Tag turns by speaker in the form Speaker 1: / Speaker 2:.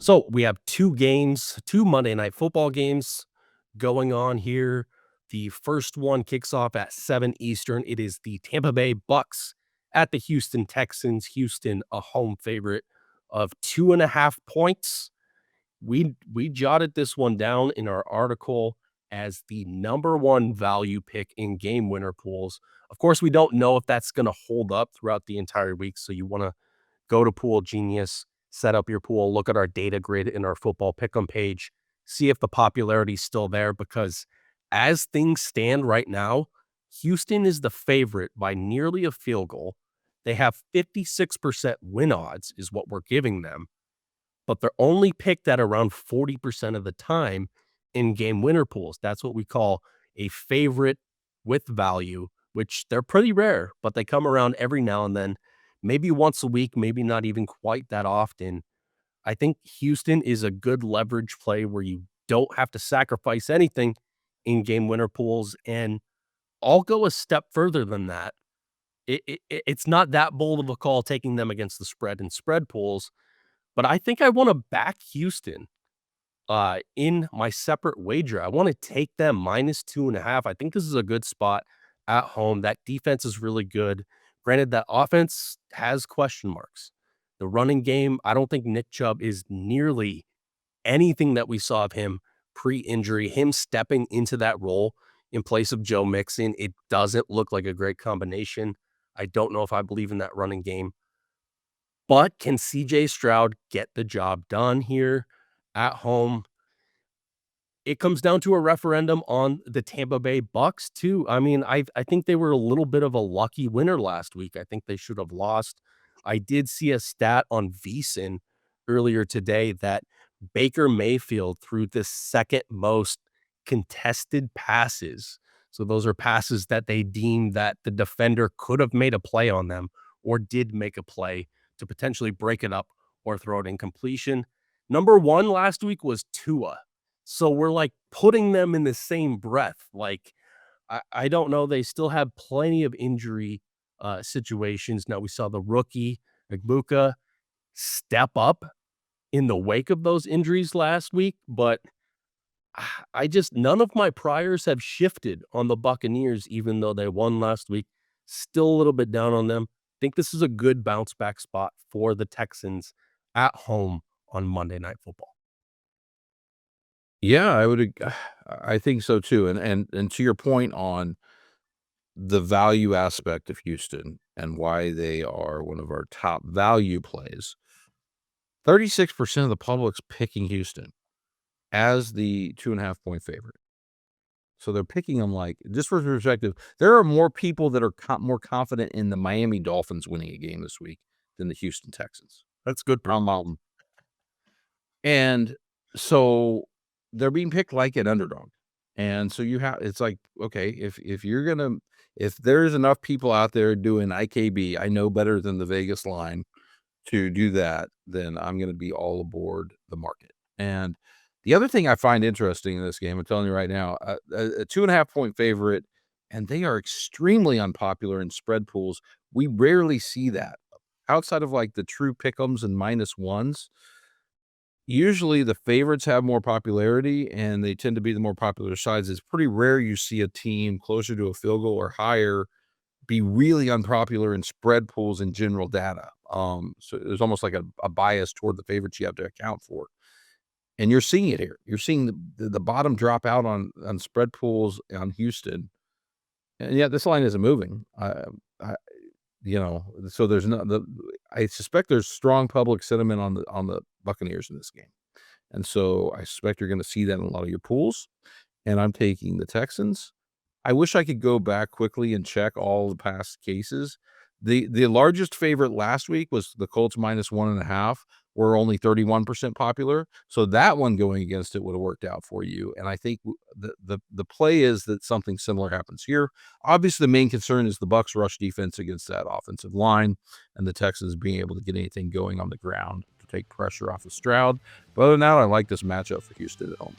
Speaker 1: So we have two Monday Night Football games going on here. The first one kicks off at 7 Eastern. It is the Tampa Bay Bucks at the Houston Texans. Houston, a home favorite of 2.5 points. We jotted this one down in our article as the number one value pick in game winner pools. Of course, we don't know if that's going to hold up throughout the entire week. So you want to go to Pool Genius, set up your pool, look at our data grid in our football pick'em page, see if the popularity is still there. Because as things stand right now, Houston is the favorite by nearly a field goal. They have 56% win odds, is what we're giving them, but they're only picked at around 40% of the time in game winner pools. That's what we call a favorite with value, which they're pretty rare, but they come around every now and then, maybe once a week, maybe not even quite that often. I think Houston is a good leverage play where you don't have to sacrifice anything in game winner pools. And I'll go a step further than that. It's not that bold of a call taking them against the spread in spread pools, but I think I want to back Houston in my separate wager. I want to take them -2.5. I think this is a good spot at home. That defense is really good. Granted, that offense has question marks. The running game, I don't think Nick Chubb is nearly anything that we saw of him pre-injury. Him stepping into that role in place of Joe Mixon, it doesn't look like a great combination. I don't know if I believe in that running game. But can CJ Stroud get the job done here at home? It comes down to a referendum on the Tampa Bay Bucks too. I mean, I think they were a little bit of a lucky winner last week. I think they should have lost. I did see a stat on VSiN earlier today that Baker Mayfield threw the second most contested passes. So those are passes that they deemed that the defender could have made a play on them or did make a play to potentially break it up or throw it in completion. Number one last week was Tua. So we're like putting them in the same breath. Like, I don't know. They still have plenty of injury situations. Now we saw the rookie Igbuka step up in the wake of those injuries last week, but I just none of my priors have shifted on the Buccaneers, even though they won last week. Still a little bit down on them. Think this is a good bounce back spot for the Texans at home on Monday Night Football.
Speaker 2: Yeah, I think so too, and to your point on the value aspect of Houston and why they are one of our top value plays, 36% of the public's picking Houston as the 2.5 point favorite. So they're picking them like just for perspective, there are more people that are more confident in the Miami Dolphins winning a game this week than the Houston Texans.
Speaker 1: That's good.
Speaker 2: And so they're being picked like an underdog. And so it's like, okay, if there's enough people out there doing IKB, I know better than the Vegas line to do that, then I'm going to be all aboard the market. And the other thing I find interesting in this game, I'm telling you right now, a 2.5 point favorite, and they are extremely unpopular in spread pools. We rarely see that outside of like the true pick'ems and -1s. Usually the favorites have more popularity and they tend to be the more popular sides. It's pretty rare you see a team closer to a field goal or higher be really unpopular in spread pools in general data. So there's almost like a bias toward the favorites you have to account for. And you're seeing it here. You're seeing the bottom drop out on spread pools on Houston. And yet this line isn't moving. I so there's I suspect there's strong public sentiment on the Buccaneers in this game. And so I suspect you're going to see that in a lot of your pools. And I'm taking the Texans. I wish I could go back quickly and check all the past cases. The largest favorite last week was the Colts -1.5, were only 31% popular. So that one going against it would have worked out for you. And I think the play is that something similar happens here. Obviously, the main concern is the Bucs rush defense against that offensive line and the Texans being able to get anything going on the ground to take pressure off of Stroud. But other than that, I like this matchup for Houston at home.